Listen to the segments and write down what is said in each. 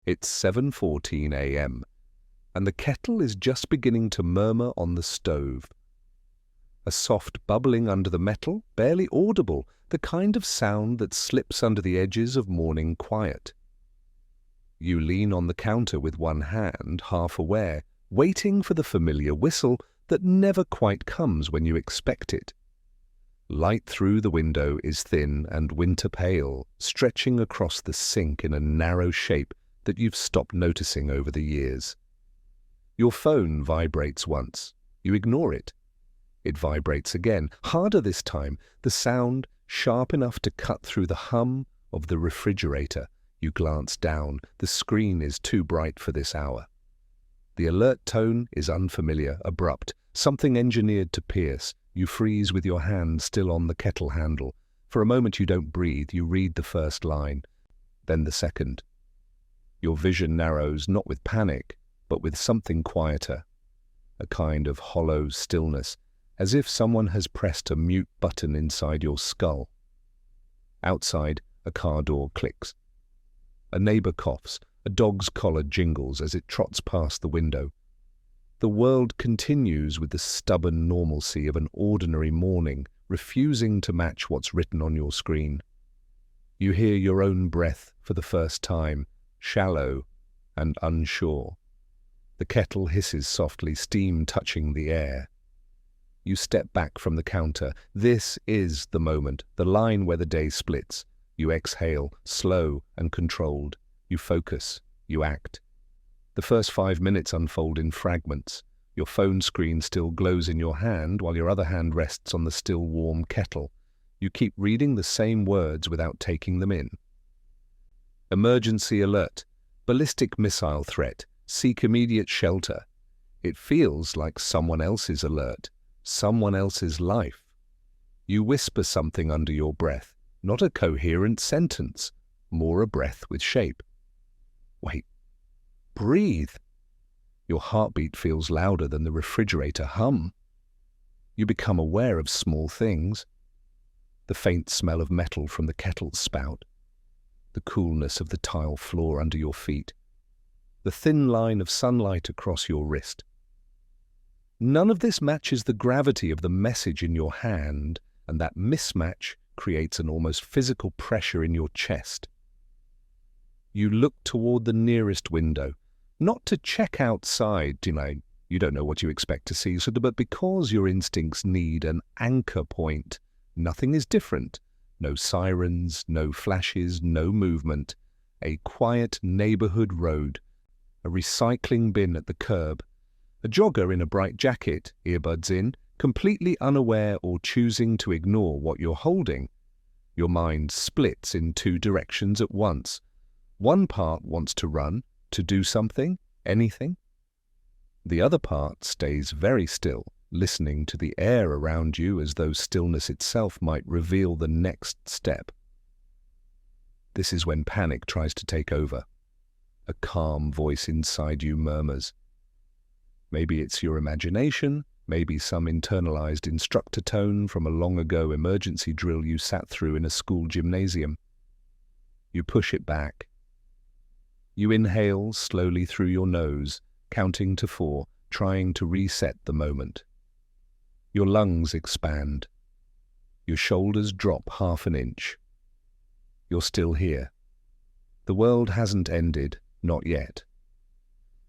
It's 7:14 a.m., and the kettle is just beginning to murmur on the stove. A soft bubbling under the metal, barely audible, the kind of sound that slips under the edges of morning quiet. You lean on the counter with one hand, half aware, waiting for the familiar whistle that never quite comes when you expect it. Light through the window is thin and winter pale, stretching across the sink in a narrow shape that you've stopped noticing over the years. Your phone vibrates once. You ignore it. It vibrates again, harder this time, the sound sharp enough to cut through the hum of the refrigerator. You glance down. The screen is too bright for this hour. The alert tone is unfamiliar, abrupt, something engineered to pierce. You freeze with your hand still on the kettle handle. For a moment you don't breathe. You read the first line, then the second. Your vision narrows, not with panic, but with something quieter, a kind of hollow stillness, as if someone has pressed a mute button inside your skull. Outside, a car door clicks. A neighbor coughs. A dog's collar jingles as it trots past the window. The world continues with the stubborn normalcy of an ordinary morning, refusing to match what's written on your screen. You hear your own breath for the first time, shallow and unsure. The kettle hisses softly, steam touching the air. You step back from the counter. This is the moment, the line where the day splits. You exhale, slow and controlled. You focus. You act. The first 5 minutes unfold in fragments. Your phone screen still glows in your hand while your other hand rests on the still warm kettle. You keep reading the same words without taking them in. Emergency alert. Ballistic missile threat. Seek immediate shelter. It feels like someone else's alert. Someone else's life. You whisper something under your breath. Not a coherent sentence. More a breath with shape. Wait. Breathe. Your heartbeat feels louder than the refrigerator hum. You become aware of small things. The faint smell of metal from the kettle's spout. The coolness of the tile floor under your feet. The thin line of sunlight across your wrist. None of this matches the gravity of the message in your hand, and that mismatch creates an almost physical pressure in your chest. You look toward the nearest window, not to check outside, you don't know what you expect to see, but because your instincts need an anchor point. Nothing is different. No sirens, no flashes, no movement. A quiet neighborhood road. A recycling bin at the curb. A jogger in a bright jacket, earbuds in, completely unaware or choosing to ignore what you're holding. Your mind splits in two directions at once. One part wants to run, to do something, anything. The other part stays very still, listening to the air around you as though stillness itself might reveal the next step. This is when panic tries to take over. A calm voice inside you murmurs. Maybe it's your imagination, maybe some internalized instructor tone from a long-ago emergency drill you sat through in a school gymnasium. You push it back. You inhale slowly through your nose, counting to 4, trying to reset the moment. Your lungs expand. Your shoulders drop half an inch. You're still here. The world hasn't ended, not yet.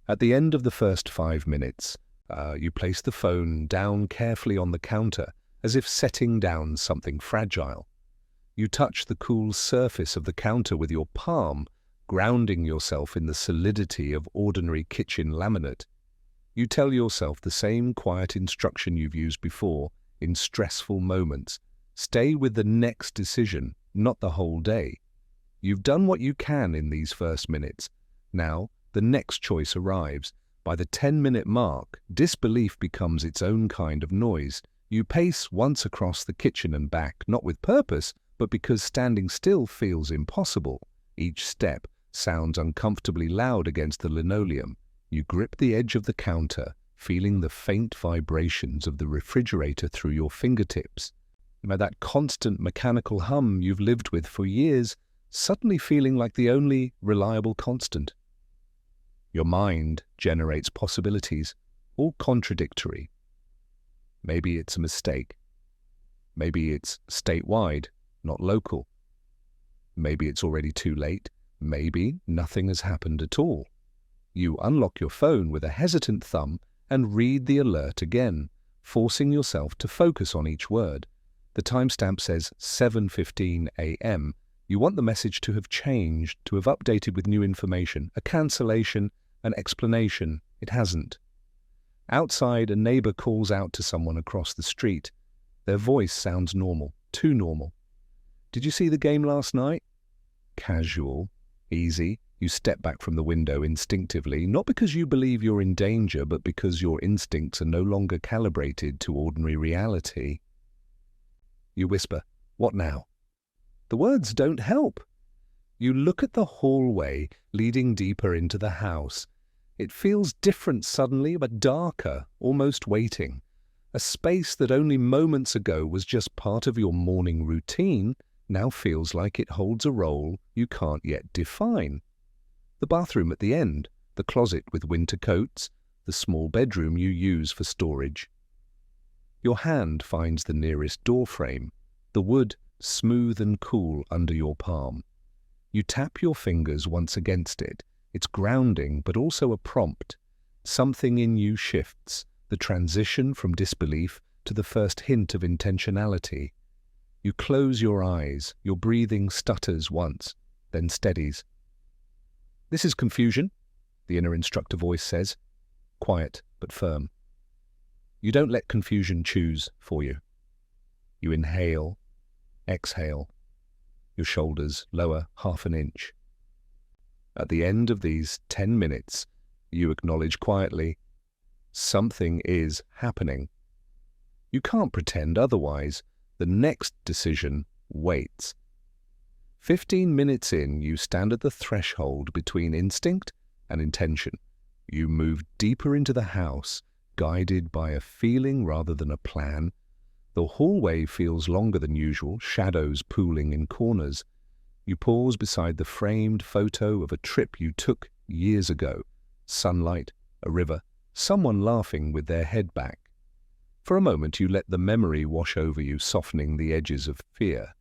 At the end of the first 5 minutes, you place the phone down carefully on the counter, as if setting down something fragile. You touch the cool surface of the counter with your palm, grounding yourself in the solidity of ordinary kitchen laminate. You tell yourself the same quiet instruction you've used before in stressful moments. Stay with the next decision, not the whole day. You've done what you can in these first minutes. Now, the next choice arrives. By the 10-minute mark, disbelief becomes its own kind of noise. You pace once across the kitchen and back, not with purpose, but because standing still feels impossible. Each step sounds uncomfortably loud against the linoleum. You grip the edge of the counter, feeling the faint vibrations of the refrigerator through your fingertips. That constant mechanical hum you've lived with for years, suddenly feeling like the only reliable constant. Your mind generates possibilities, all contradictory. Maybe it's a mistake. Maybe it's statewide, not local. Maybe it's already too late. Maybe nothing has happened at all. You unlock your phone with a hesitant thumb and read the alert again, forcing yourself to focus on each word. The timestamp says 7:15 a.m. You want the message to have changed, to have updated with new information, a cancellation, an explanation. It hasn't. Outside, a neighbor calls out to someone across the street. Their voice sounds normal, too normal. Did you see the game last night? Casual, easy. You step back from the window instinctively, not because you believe you're in danger, but because your instincts are no longer calibrated to ordinary reality. You whisper, "What now?" The words don't help. You look at the hallway leading deeper into the house. It feels different suddenly, but darker, almost waiting. A space that only moments ago was just part of your morning routine now feels like it holds a role you can't yet define. The bathroom at the end, the closet with winter coats, the small bedroom you use for storage. Your hand finds the nearest door frame, the wood smooth and cool under your palm. You tap your fingers once against it. It's grounding, but also a prompt. Something in you shifts, the transition from disbelief to the first hint of intentionality. You close your eyes, your breathing stutters once, then steadies. "This is confusion," the inner instructor voice says, quiet but firm. You don't let confusion choose for you. You inhale, exhale. Your shoulders lower half an inch. At the end of these 10 minutes, you acknowledge quietly, something is happening. You can't pretend otherwise. The next decision waits. 15 minutes in, you stand at the threshold between instinct and intention. You move deeper into the house, guided by a feeling rather than a plan. The hallway feels longer than usual, shadows pooling in corners. You pause beside the framed photo of a trip you took years ago. Sunlight, a river, someone laughing with their head back. For a moment you let the memory wash over you, softening the edges of fear.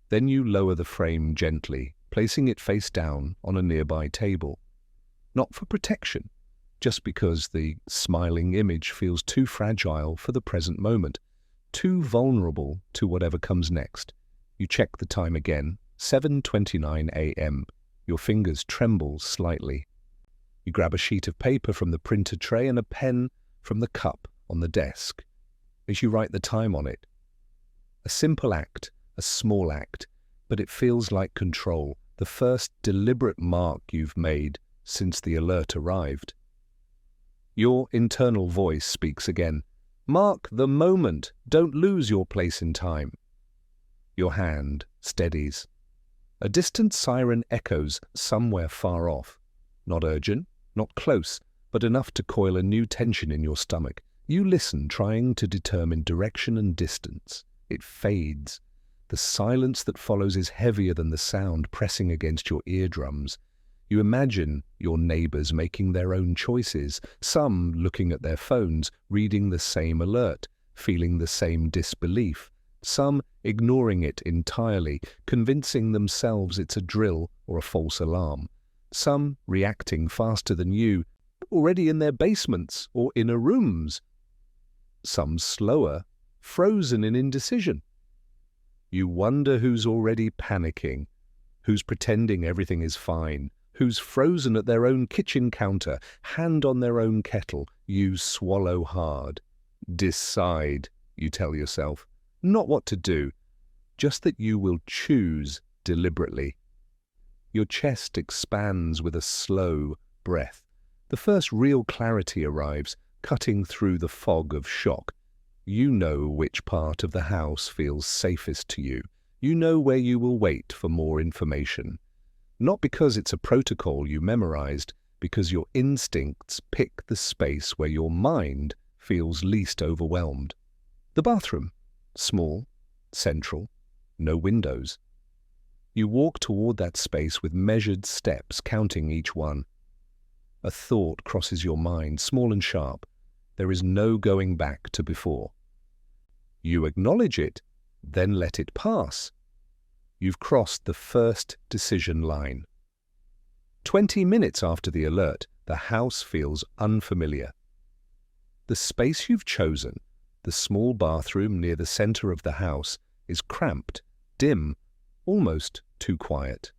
Then you lower the frame gently, placing it face down on a nearby table. Not for protection, just because the smiling image feels too fragile for the present moment, too vulnerable to whatever comes next. You check the time again, 7:29 a.m. Your fingers tremble slightly. You grab a sheet of paper from the printer tray and a pen from the cup on the desk. As you write the time on it. A simple act, a small act, but it feels like control, the first deliberate mark you've made since the alert arrived. Your internal voice speaks again. Mark the moment. Don't lose your place in time. Your hand steadies. A distant siren echoes somewhere far off. Not urgent, not close, but enough to coil a new tension in your stomach. You listen, trying to determine direction and distance. It fades. The silence that follows is heavier than the sound pressing against your eardrums. You imagine your neighbors making their own choices, some looking at their phones, reading the same alert, feeling the same disbelief, some ignoring it entirely, convincing themselves it's a drill or a false alarm, some reacting faster than you, already in their basements or inner rooms, some slower, frozen in indecision. You wonder who's already panicking, who's pretending everything is fine, who's frozen at their own kitchen counter, hand on their own kettle. You swallow hard. Decide, you tell yourself, not what to do, just that you will choose deliberately. Your chest expands with a slow breath. The first real clarity arrives, cutting through the fog of shock. You know which part of the house feels safest to you. You know where you will wait for more information. Not because it's a protocol you memorized, because your instincts pick the space where your mind feels least overwhelmed. The bathroom. Small, central, no windows. You walk toward that space with measured steps, counting each one. A thought crosses your mind, small and sharp. There is no going back to before. You acknowledge it, then let it pass. You've crossed the first decision line. 20 minutes after the alert, the house feels unfamiliar. The space you've chosen, the small bathroom near the center of the house, is cramped, dim, almost too quiet.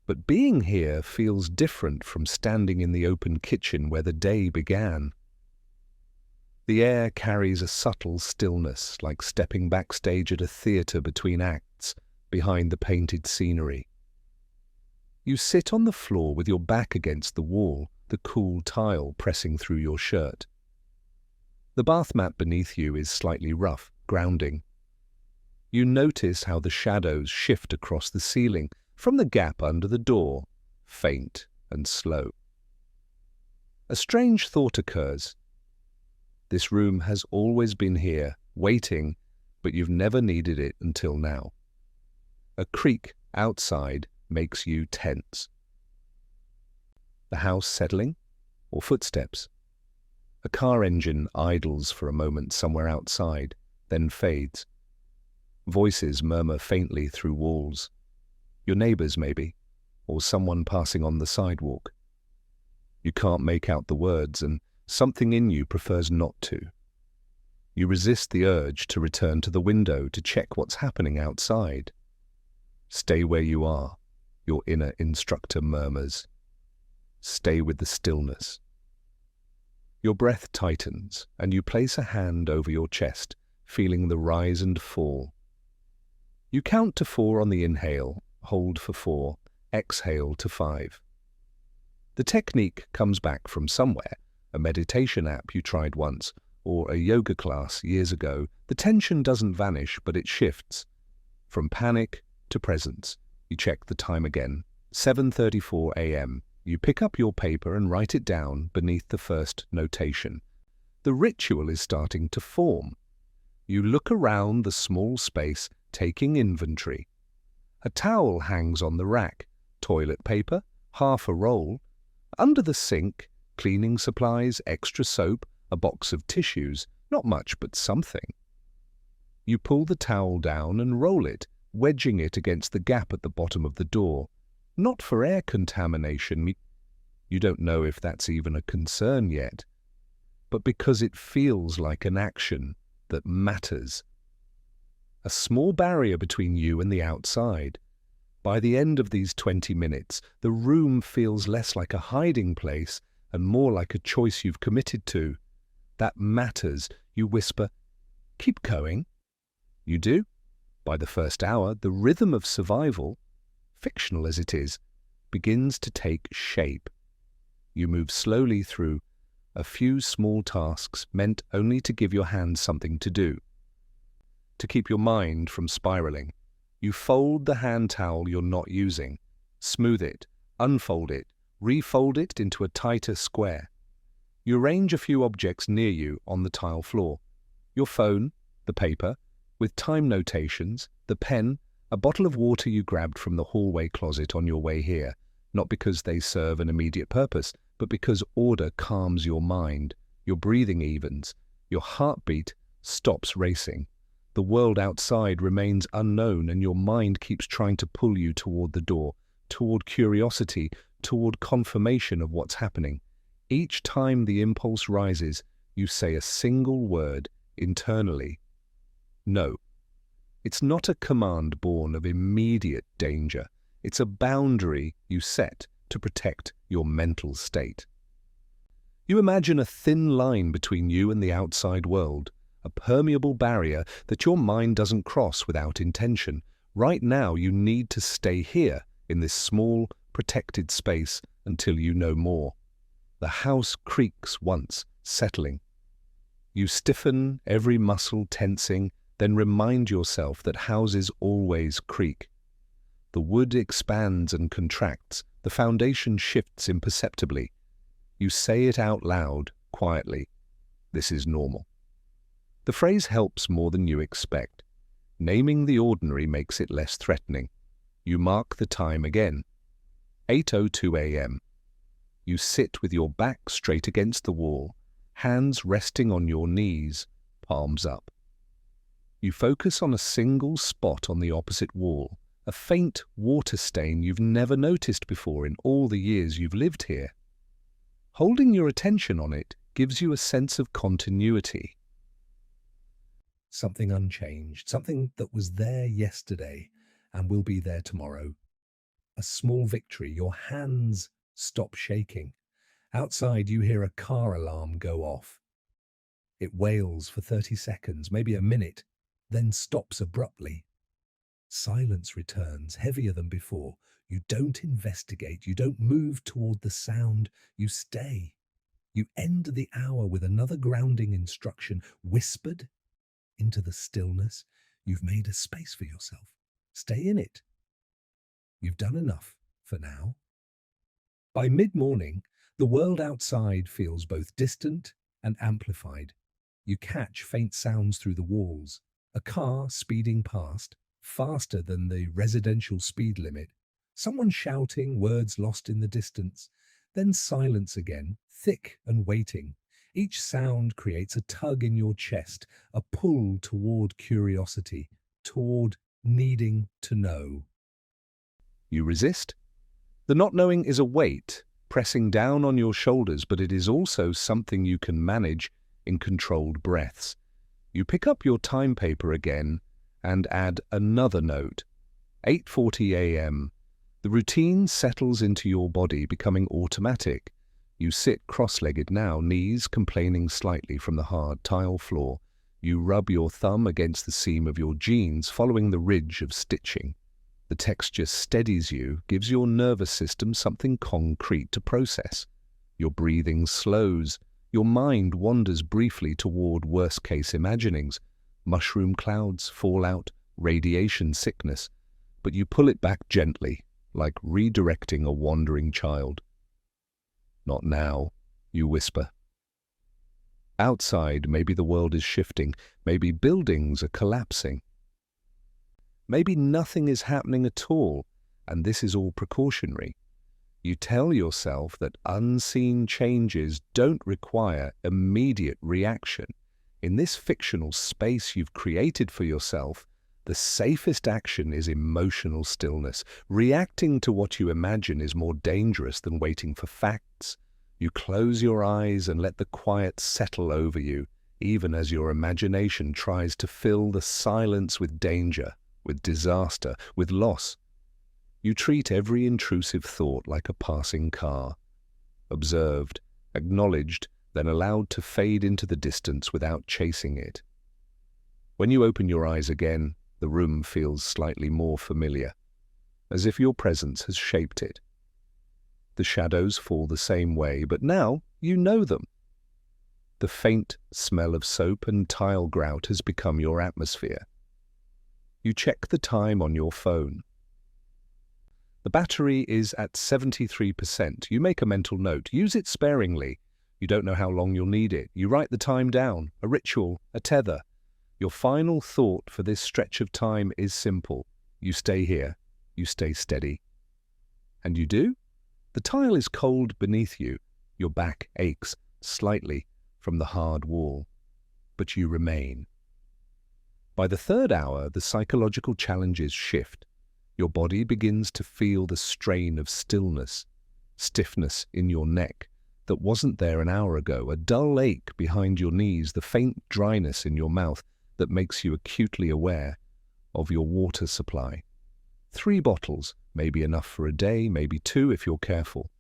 But being here feels different from standing in the open kitchen where the day began. The air carries a subtle stillness, like stepping backstage at a theater between acts, behind the painted scenery. You sit on the floor with your back against the wall, the cool tile pressing through your shirt. The bath mat beneath you is slightly rough, grounding. You notice how the shadows shift across the ceiling from the gap under the door, faint and slow. A strange thought occurs. This room has always been here, waiting, but you've never needed it until now. A creak outside makes you tense. The house settling, or footsteps? A car engine idles for a moment somewhere outside, then fades. Voices murmur faintly through walls. Your neighbors, maybe, or someone passing on the sidewalk. You can't make out the words, and something in you prefers not to. You resist the urge to return to the window to check what's happening outside. Stay where you are, your inner instructor murmurs. Stay with the stillness. Your breath tightens, and you place a hand over your chest, feeling the rise and fall. You count to 4 on the inhale, hold for 4, exhale to 5. The technique comes back from somewhere, a meditation app you tried once, or a yoga class years ago. The tension doesn't vanish, but it shifts. From panic to presence. You check the time again. 7:34 a.m. You pick up your paper and write it down beneath the first notation. The ritual is starting to form. You look around the small space, taking inventory. A towel hangs on the rack, toilet paper, half a roll. Under the sink, cleaning supplies, extra soap, a box of tissues, not much but something. You pull the towel down and roll it, wedging it against the gap at the bottom of the door. Not for air contamination, you don't know if that's even a concern yet, but because it feels like an action that matters. A small barrier between you and the outside. By the end of these 20 minutes, the room feels less like a hiding place and more like a choice you've committed to. That matters, you whisper. Keep going. You do. By the first hour, the rhythm of survival, fictional as it is, begins to take shape. You move slowly through a few small tasks meant only to give your hands something to do. To keep your mind from spiraling, you fold the hand towel you're not using, smooth it, unfold it, refold it into a tighter square. You arrange a few objects near you on the tile floor. Your phone, the paper, with time notations, the pen, a bottle of water you grabbed from the hallway closet on your way here, not because they serve an immediate purpose, but because order calms your mind, your breathing evens, your heartbeat stops racing. The world outside remains unknown and your mind keeps trying to pull you toward the door, toward curiosity, toward confirmation of what's happening. Each time the impulse rises, you say a single word internally. No. It's not a command born of immediate danger. It's a boundary you set to protect your mental state. You imagine a thin line between you and the outside world, a permeable barrier that your mind doesn't cross without intention. Right now, you need to stay here in this small, protected space until you know more. The house creaks once, settling. You stiffen, every muscle tensing, then remind yourself that houses always creak. The wood expands and contracts, the foundation shifts imperceptibly. You say it out loud, quietly. This is normal. The phrase helps more than you expect. Naming the ordinary makes it less threatening. You mark the time again. 8:02 a.m. You sit with your back straight against the wall, hands resting on your knees, palms up. You focus on a single spot on the opposite wall, a faint water stain you've never noticed before in all the years you've lived here. Holding your attention on it gives you a sense of continuity. Something unchanged, something that was there yesterday and will be there tomorrow. A small victory, your hands stop shaking. Outside you hear a car alarm go off. It wails for 30 seconds, maybe a minute, then stops abruptly. Silence returns, heavier than before. You don't investigate, you don't move toward the sound, you stay. You end the hour with another grounding instruction, whispered into the stillness. You've made a space for yourself. Stay in it. You've done enough for now. By mid-morning, the world outside feels both distant and amplified. You catch faint sounds through the walls. A car speeding past, faster than the residential speed limit. Someone shouting, words lost in the distance. Then silence again, thick and waiting. Each sound creates a tug in your chest, a pull toward curiosity, toward needing to know. You resist? The not knowing is a weight, pressing down on your shoulders, but it is also something you can manage in controlled breaths. You pick up your time paper again and add another note. 8:40 a.m. The routine settles into your body, becoming automatic. You sit cross-legged now, knees complaining slightly from the hard tile floor. You rub your thumb against the seam of your jeans, following the ridge of stitching. The texture steadies you, gives your nervous system something concrete to process. Your breathing slows. Your mind wanders briefly toward worst-case imaginings, mushroom clouds, fallout, radiation sickness, but you pull it back gently, like redirecting a wandering child. Not now, you whisper. Outside, maybe the world is shifting, maybe buildings are collapsing. Maybe nothing is happening at all, and this is all precautionary. You tell yourself that unseen changes don't require immediate reaction. In this fictional space you've created for yourself, the safest action is emotional stillness. Reacting to what you imagine is more dangerous than waiting for facts. You close your eyes and let the quiet settle over you, even as your imagination tries to fill the silence with danger, with disaster, with loss. You treat every intrusive thought like a passing car, observed, acknowledged, then allowed to fade into the distance without chasing it. When you open your eyes again, the room feels slightly more familiar, as if your presence has shaped it. The shadows fall the same way, but now you know them. The faint smell of soap and tile grout has become your atmosphere. You check the time on your phone. The battery is at 73%. You make a mental note. Use it sparingly. You don't know how long you'll need it. You write the time down, a ritual, a tether. Your final thought for this stretch of time is simple. You stay here. You stay steady. And you do? The tile is cold beneath you. Your back aches slightly from the hard wall. But you remain. By the third hour, the psychological challenges shift. Your body begins to feel the strain of stillness, stiffness in your neck that wasn't there an hour ago, a dull ache behind your knees, the faint dryness in your mouth that makes you acutely aware of your water supply. 3 bottles may be enough for a day, maybe 2 if you're careful.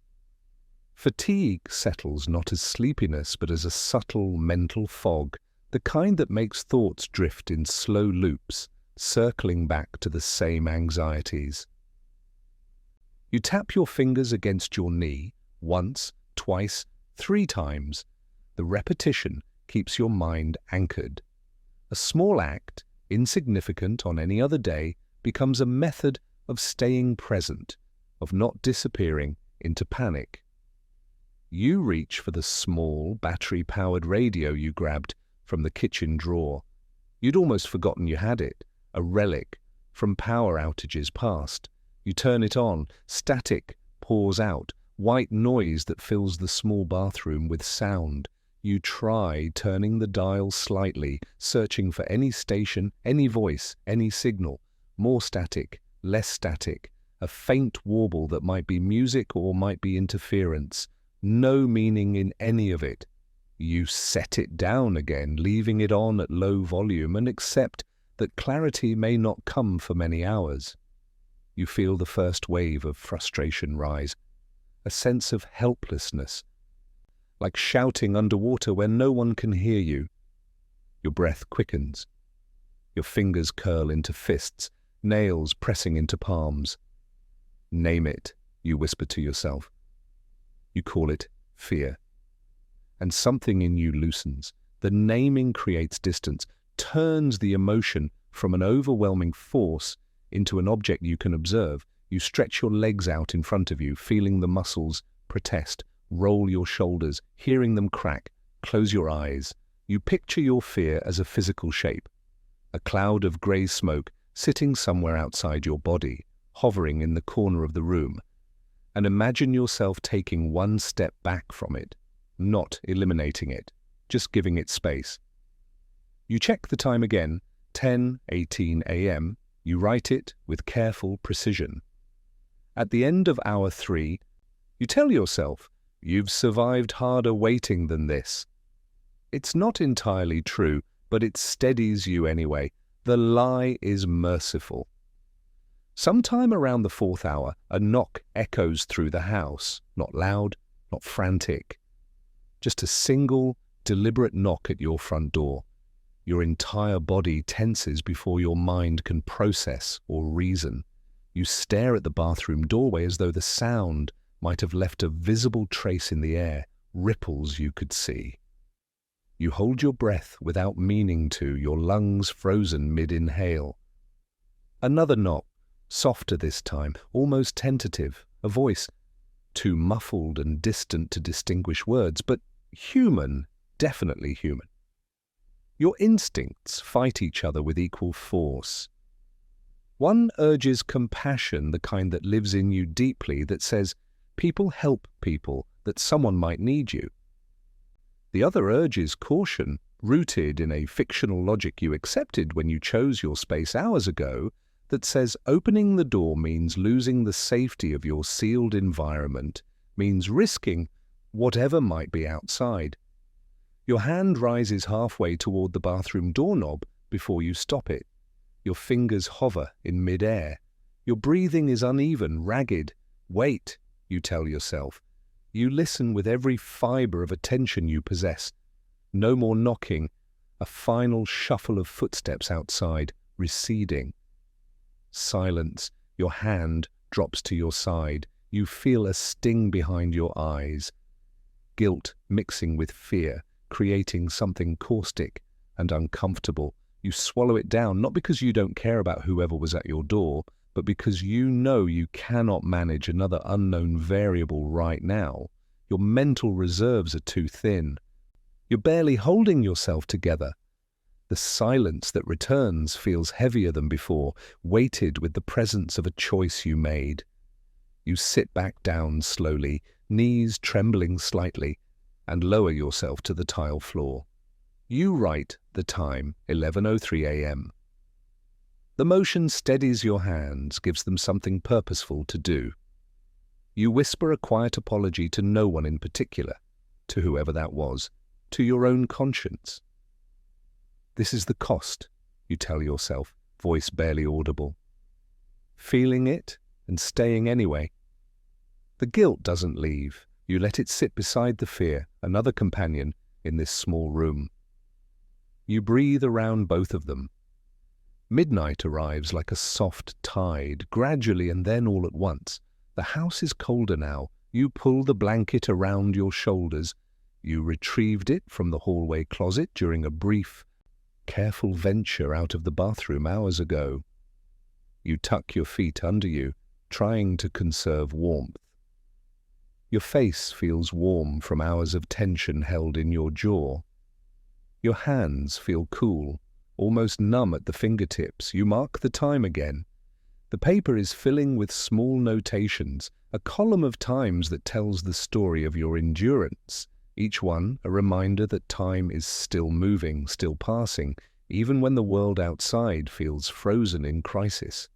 Fatigue settles not as sleepiness, but as a subtle mental fog, the kind that makes thoughts drift in slow loops, circling back to the same anxieties. You tap your fingers against your knee, once, twice, 3 times. The repetition keeps your mind anchored. A small act, insignificant on any other day, becomes a method of staying present, of not disappearing into panic. You reach for the small, battery-powered radio you grabbed from the kitchen drawer. You'd almost forgotten you had it, a relic from power outages past. You turn it on, static pours out, white noise that fills the small bathroom with sound. You try turning the dial slightly, searching for any station, any voice, any signal. More static, less static, a faint warble that might be music or might be interference. No meaning in any of it. You set it down again, leaving it on at low volume, and accept that clarity may not come for many hours. You feel the first wave of frustration rise, a sense of helplessness, like shouting underwater where no one can hear you. Your breath quickens. Your fingers curl into fists, nails pressing into palms. Name it, you whisper to yourself. You call it fear. And something in you loosens. The naming creates distance, turns the emotion from an overwhelming force into an object you can observe. You stretch your legs out in front of you, feeling the muscles protest. Roll your shoulders, hearing them crack. Close your eyes. You picture your fear as a physical shape. A cloud of grey smoke sitting somewhere outside your body, hovering in the corner of the room. And imagine yourself taking one step back from it, not eliminating it, just giving it space. You check the time again, 10:18 a.m. You write it with careful precision. At the end of hour 3, you tell yourself, you've survived harder waiting than this. It's not entirely true, but it steadies you anyway. The lie is merciful. Sometime around the 4th hour, a knock echoes through the house, not loud, not frantic. Just a single, deliberate knock at your front door. Your entire body tenses before your mind can process or reason. You stare at the bathroom doorway as though the sound might have left a visible trace in the air, ripples you could see. You hold your breath without meaning to, your lungs frozen mid-inhale. Another knock, softer this time, almost tentative, a voice, too muffled and distant to distinguish words, but human, definitely human. Your instincts fight each other with equal force. One urges compassion, the kind that lives in you deeply, that says, people help people, that someone might need you. The other urges caution, rooted in a fictional logic you accepted when you chose your space hours ago, that says opening the door means losing the safety of your sealed environment, means risking whatever might be outside. Your hand rises halfway toward the bathroom doorknob before you stop it. Your fingers hover in mid-air. Your breathing is uneven, ragged. Wait, you tell yourself. You listen with every fiber of attention you possess. No more knocking, a final shuffle of footsteps outside, receding. Silence, your hand drops to your side. You feel a sting behind your eyes. Guilt mixing with fear, creating something caustic and uncomfortable. You swallow it down, not because you don't care about whoever was at your door, but because you know you cannot manage another unknown variable right now. Your mental reserves are too thin. You're barely holding yourself together. The silence that returns feels heavier than before, weighted with the presence of a choice you made. You sit back down slowly, knees trembling slightly, and lower yourself to the tile floor. You write the time, 11:03 a.m. The motion steadies your hands, gives them something purposeful to do. You whisper a quiet apology to no one in particular, to whoever that was, to your own conscience. This is the cost, you tell yourself, voice barely audible. Feeling it and staying anyway. The guilt doesn't leave. You let it sit beside the fear, another companion in this small room. You breathe around both of them. Midnight arrives like a soft tide, gradually and then all at once. The house is colder now. You pull the blanket around your shoulders. You retrieved it from the hallway closet during a brief, careful venture out of the bathroom hours ago. You tuck your feet under you, trying to conserve warmth. Your face feels warm from hours of tension held in your jaw. Your hands feel cool, almost numb at the fingertips. You mark the time again. The paper is filling with small notations, a column of times that tells the story of your endurance, each one a reminder that time is still moving, still passing, even when the world outside feels frozen in crisis.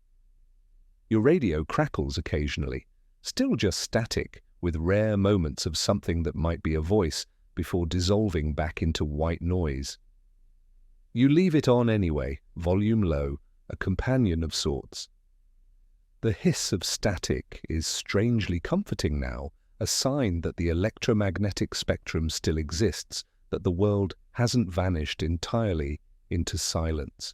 Your radio crackles occasionally, still just static, with rare moments of something that might be a voice before dissolving back into white noise. You leave it on anyway, volume low, a companion of sorts. The hiss of static is strangely comforting now, a sign that the electromagnetic spectrum still exists, that the world hasn't vanished entirely into silence.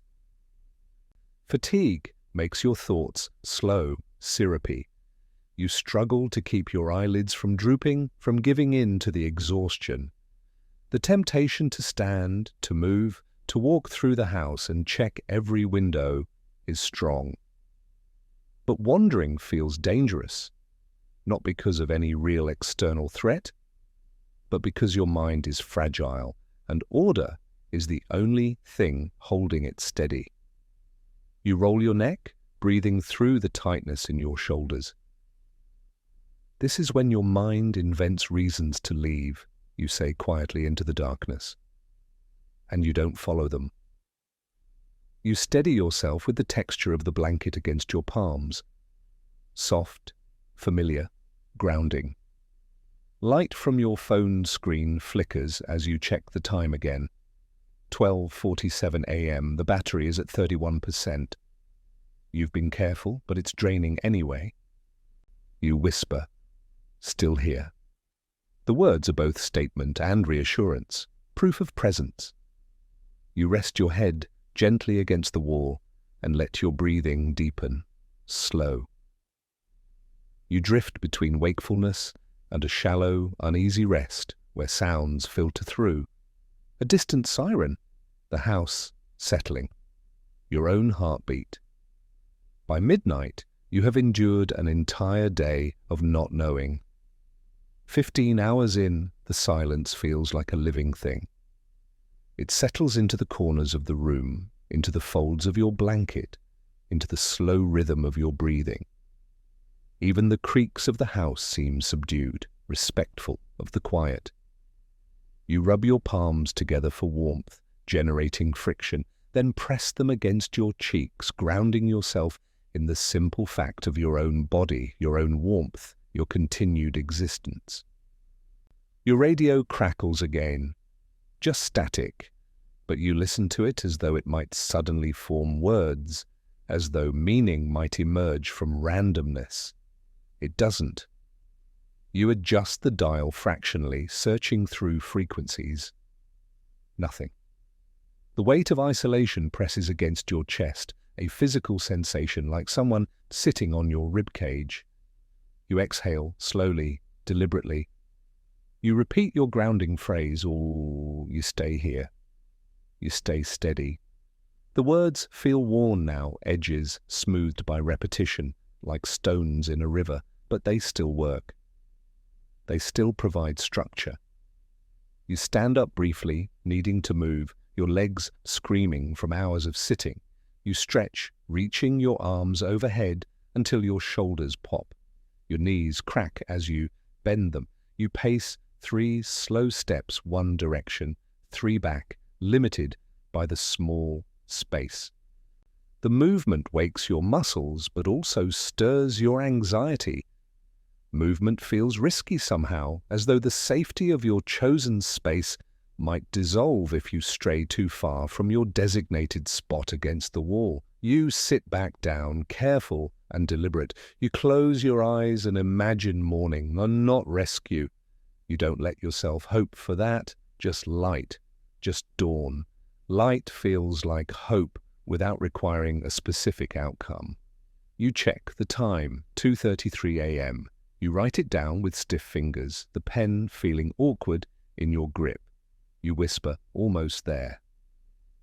Fatigue makes your thoughts slow, syrupy. You struggle to keep your eyelids from drooping, from giving in to the exhaustion. The temptation to stand, to move, to walk through the house and check every window is strong. But wandering feels dangerous, not because of any real external threat, but because your mind is fragile and order is the only thing holding it steady. You roll your neck, breathing through the tightness in your shoulders. This is when your mind invents reasons to leave, you say quietly into the darkness, and you don't follow them. You steady yourself with the texture of the blanket against your palms. Soft, familiar, grounding. Light from your phone screen flickers as you check the time again. 12:47 a.m. The battery is at 31%. You've been careful, but it's draining anyway. You whisper, still here. The words are both statement and reassurance, proof of presence. You rest your head gently against the wall and let your breathing deepen, slow. You drift between wakefulness and a shallow, uneasy rest where sounds filter through. A distant siren, the house settling, your own heartbeat. By midnight, you have endured an entire day of not knowing. 15 hours in, the silence feels like a living thing. It settles into the corners of the room, into the folds of your blanket, into the slow rhythm of your breathing. Even the creaks of the house seem subdued, respectful of the quiet. You rub your palms together for warmth, generating friction, then press them against your cheeks, grounding yourself in the simple fact of your own body, your own warmth, your continued existence. Your radio crackles again, just static, but you listen to it as though it might suddenly form words, as though meaning might emerge from randomness. It doesn't. You adjust the dial fractionally, searching through frequencies. Nothing. The weight of isolation presses against your chest, a physical sensation like someone sitting on your ribcage. You exhale slowly, deliberately. You repeat your grounding phrase, or you stay here. You stay steady. The words feel worn now, edges smoothed by repetition, like stones in a river, but they still work. They still provide structure. You stand up briefly, needing to move, your legs screaming from hours of sitting. You stretch, reaching your arms overhead until your shoulders pop. Your knees crack as you bend them. You pace 3 slow steps one direction, 3 back, limited by the small space. The movement wakes your muscles, but also stirs your anxiety. Movement feels risky somehow, as though the safety of your chosen space might dissolve if you stray too far from your designated spot against the wall. You sit back down, careful and deliberate. You close your eyes and imagine morning, and not rescue. You don't let yourself hope for that, just light, just dawn. Light feels like hope without requiring a specific outcome. You check the time, 2:33 a.m. You write it down with stiff fingers, the pen feeling awkward in your grip. You whisper, almost there.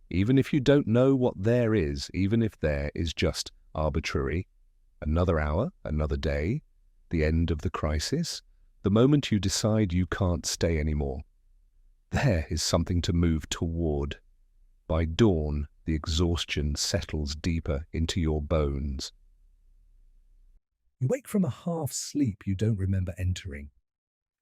Even if you don't know what there is, even if there is just arbitrary, another hour, another day, the end of the crisis, the moment you decide you can't stay anymore. There is something to move toward. By dawn, the exhaustion settles deeper into your bones. You wake from a half-sleep you don't remember entering.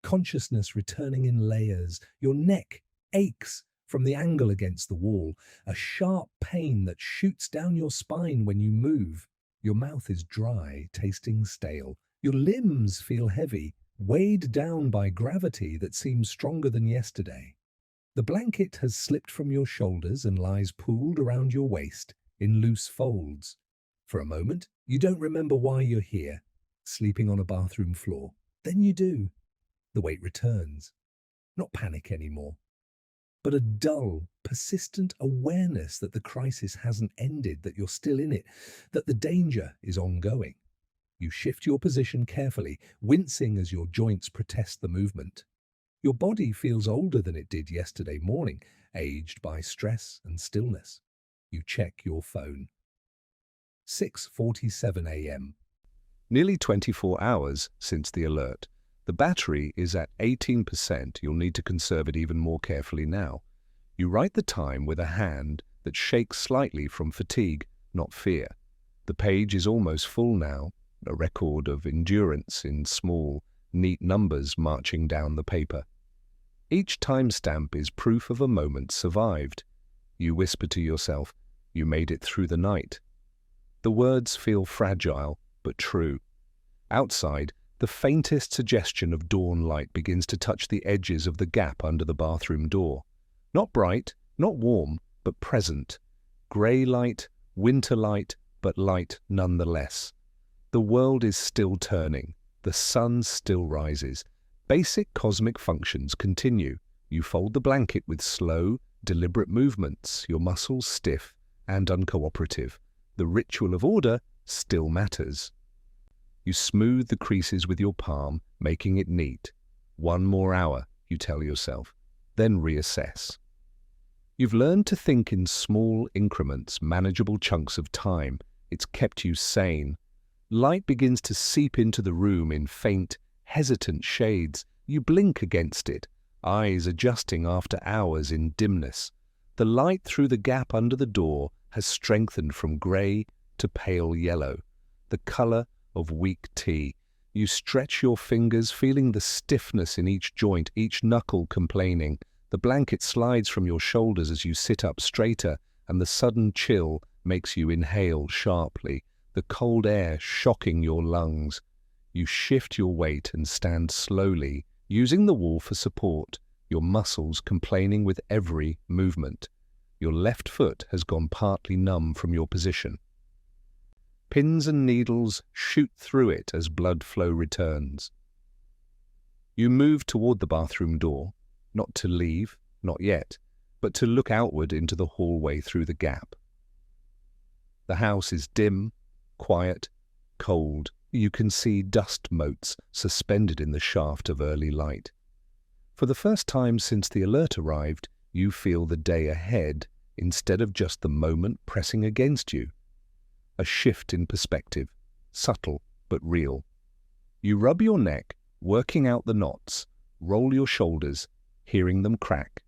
Consciousness returning in layers. Your neck aches from the angle against the wall, a sharp pain that shoots down your spine when you move. Your mouth is dry, tasting stale. Your limbs feel heavy, weighed down by gravity that seems stronger than yesterday. The blanket has slipped from your shoulders and lies pooled around your waist in loose folds. For a moment, you don't remember why you're here, sleeping on a bathroom floor. Then you do. The weight returns. Not panic anymore, but a dull, persistent awareness that the crisis hasn't ended, that you're still in it, that the danger is ongoing. You shift your position carefully, wincing as your joints protest the movement. Your body feels older than it did yesterday morning, aged by stress and stillness. You check your phone. 6:47 a.m. Nearly 24 hours since the alert. The battery is at 18%. You'll need to conserve it even more carefully now. You write the time with a hand that shakes slightly from fatigue, not fear. The page is almost full now, a record of endurance in small, neat numbers marching down the paper. Each timestamp is proof of a moment survived. You whisper to yourself, you made it through the night. The words feel fragile, but true. Outside, the faintest suggestion of dawn light begins to touch the edges of the gap under the bathroom door. Not bright, not warm, but present. Grey light, winter light, but light nonetheless. The world is still turning. The sun still rises. Basic cosmic functions continue. You fold the blanket with slow, deliberate movements, your muscles stiff and uncooperative. The ritual of order still matters. You smooth the creases with your palm, making it neat. One more hour, you tell yourself, then reassess. You've learned to think in small increments, manageable chunks of time. It's kept you sane. Light begins to seep into the room in faint, hesitant shades. You blink against it, eyes adjusting after hours in dimness. The light through the gap under the door has strengthened from grey to pale yellow, the colour of weak tea. You stretch your fingers, feeling the stiffness in each joint, each knuckle complaining. The blanket slides from your shoulders as you sit up straighter, and the sudden chill makes you inhale sharply, the cold air shocking your lungs. You shift your weight and stand slowly, using the wall for support, your muscles complaining with every movement. Your left foot has gone partly numb from your position. Pins and needles shoot through it as blood flow returns. You move toward the bathroom door, not to leave, not yet, but to look outward into the hallway through the gap. The house is dim, quiet, cold. You can see dust motes suspended in the shaft of early light. For the first time since the alert arrived, you feel the day ahead instead of just the moment pressing against you. A shift in perspective, subtle but real. You rub your neck, working out the knots, roll your shoulders, hearing them crack.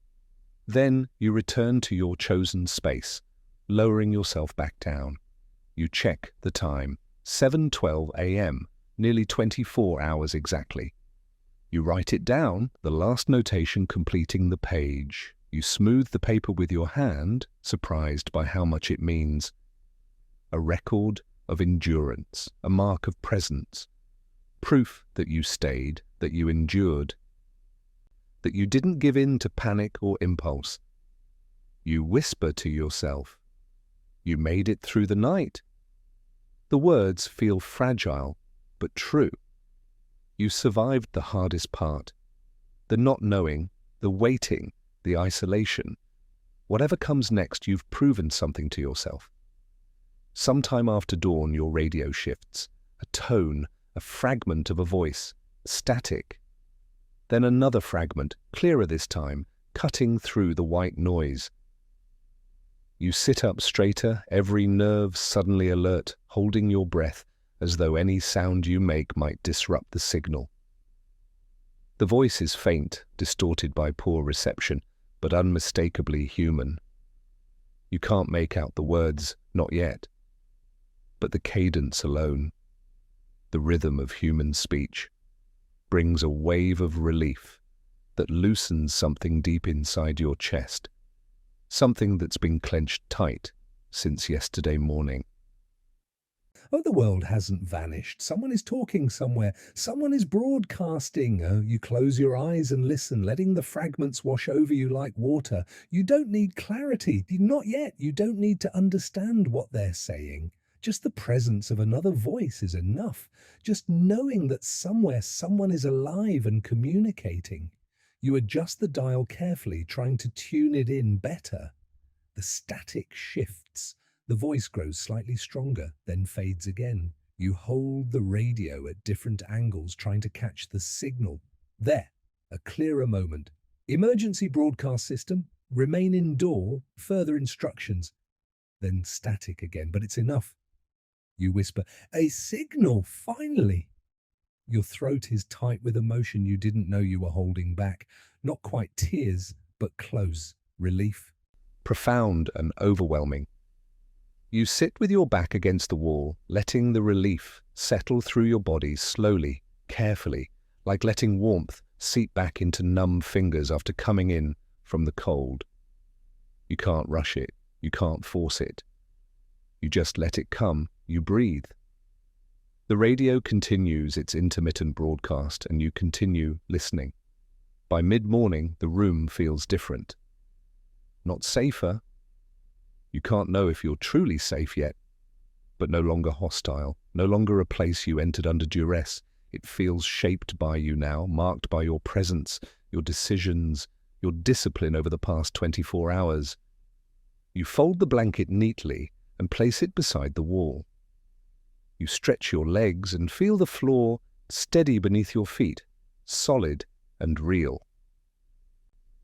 Then you return to your chosen space, lowering yourself back down. You check the time, 7:12 a.m., nearly 24 hours exactly. You write it down, the last notation completing the page. You smooth the paper with your hand, surprised by how much it means. A record of endurance, a mark of presence, proof that you stayed, that you endured, that you didn't give in to panic or impulse. You whisper to yourself, you made it through the night. The words feel fragile, but true. You survived the hardest part, the not knowing, the waiting, the isolation. Whatever comes next, you've proven something to yourself. Sometime after dawn, your radio shifts, a tone, a fragment of a voice, static. Then another fragment, clearer this time, cutting through the white noise. You sit up straighter, every nerve suddenly alert, holding your breath, as though any sound you make might disrupt the signal. The voice is faint, distorted by poor reception, but unmistakably human. You can't make out the words, not yet, but the cadence alone. the rhythm of human speech, brings a wave of relief that loosens something deep inside your chest, something that's been clenched tight since yesterday morning. Oh, the world hasn't vanished. Someone is talking somewhere. Someone is broadcasting. Oh, you close your eyes and listen, letting the fragments wash over you like water. You don't need clarity. Not yet. You don't need to understand what they're saying. Just the presence of another voice is enough. Just knowing that somewhere someone is alive and communicating. You adjust the dial carefully, trying to tune it in better. The static shifts. The voice grows slightly stronger, then fades again. You hold the radio at different angles, trying to catch the signal. There, a clearer moment. Emergency broadcast system, remain indoor, further instructions. Then static again, but it's enough. You whisper, a signal, finally. Your throat is tight with emotion you didn't know you were holding back. Not quite tears, but close. Relief. Profound and overwhelming. You sit with your back against the wall, letting the relief settle through your body slowly, carefully, like letting warmth seep back into numb fingers after coming in from the cold. You can't rush it. You can't force it. You just let it come. You breathe. The radio continues its intermittent broadcast, and you continue listening. By mid-morning, the room feels different. Not safer. You can't know if you're truly safe yet, but no longer hostile, no longer a place you entered under duress. It feels shaped by you now, marked by your presence, your decisions, your discipline over the past 24 hours. You fold the blanket neatly and place it beside the wall. You stretch your legs and feel the floor steady beneath your feet, solid and real.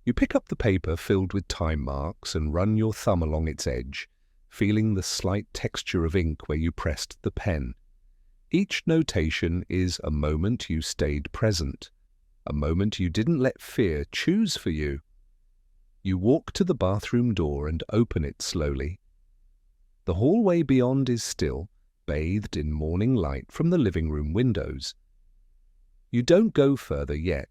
You pick up the paper filled with time marks and run your thumb along its edge, feeling the slight texture of ink where you pressed the pen. Each notation is a moment you stayed present, a moment you didn't let fear choose for you. You walk to the bathroom door and open it slowly. The hallway beyond is still, bathed in morning light from the living room windows. You don't go further yet.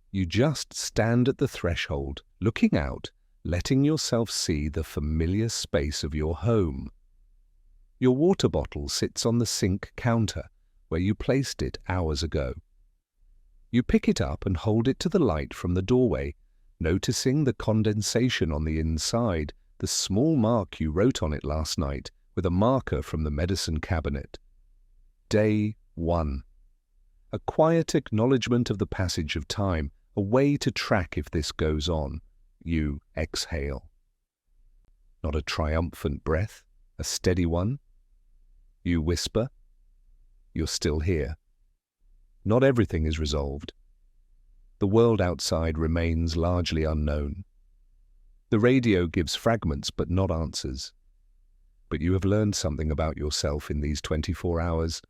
You just stand at the threshold, looking out, letting yourself see the familiar space of your home. Your water bottle sits on the sink counter, where you placed it hours ago. You pick it up and hold it to the light from the doorway, noticing the condensation on the inside, the small mark you wrote on it last night with a marker from the medicine cabinet. Day 1. A quiet acknowledgement of the passage of time, a way to track if this goes on. You exhale. Not a triumphant breath, a steady one. You whisper, you're still here. Not everything is resolved. The world outside remains largely unknown. The radio gives fragments but not answers. But you have learned something about yourself in these 24 hours.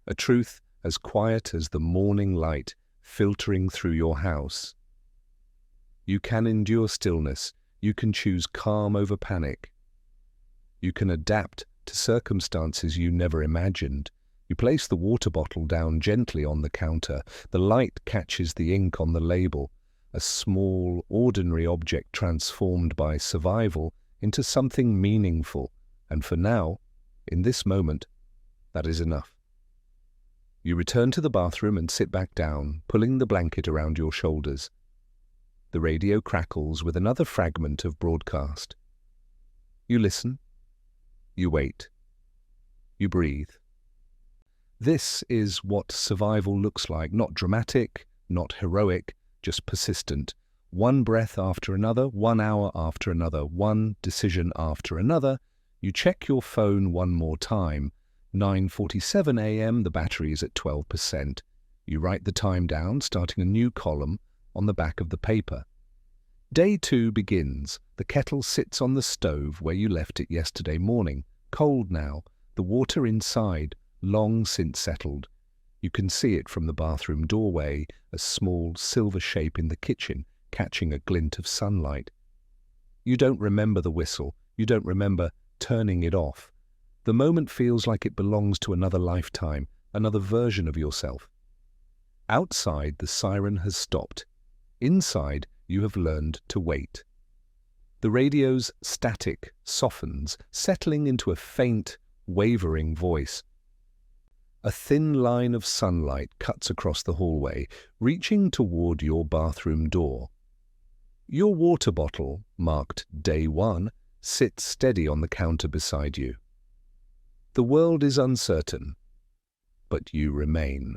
A truth as quiet as the morning light filtering through your house. You can endure stillness. You can choose calm over panic. You can adapt to circumstances you never imagined. You place the water bottle down gently on the counter. The light catches the ink on the label, a small, ordinary object transformed by survival into something meaningful. And for now, in this moment, that is enough. You return to the bathroom and sit back down, pulling the blanket around your shoulders. The radio crackles with another fragment of broadcast. You listen. You wait. You breathe. This is what survival looks like, not dramatic, not heroic, just persistent. One breath after another, 1 hour after another, one decision after another. You check your phone one more time. 9:47 a.m., the battery is at 12%. You write the time down, starting a new column on the back of the paper. Day 2 begins. The kettle sits on the stove where you left it yesterday morning, cold now, the water inside, long since settled. You can see it from the bathroom doorway, a small silver shape in the kitchen, catching a glint of sunlight. You don't remember the whistle. You don't remember turning it off. The moment feels like it belongs to another lifetime, another version of yourself. Outside, the siren has stopped. Inside, you have learned to wait. The radio's static softens, settling into a faint, wavering voice. A thin line of sunlight cuts across the hallway, reaching toward your bathroom door. Your water bottle, marked Day 1, sits steady on the counter beside you. The world is uncertain, but you remain.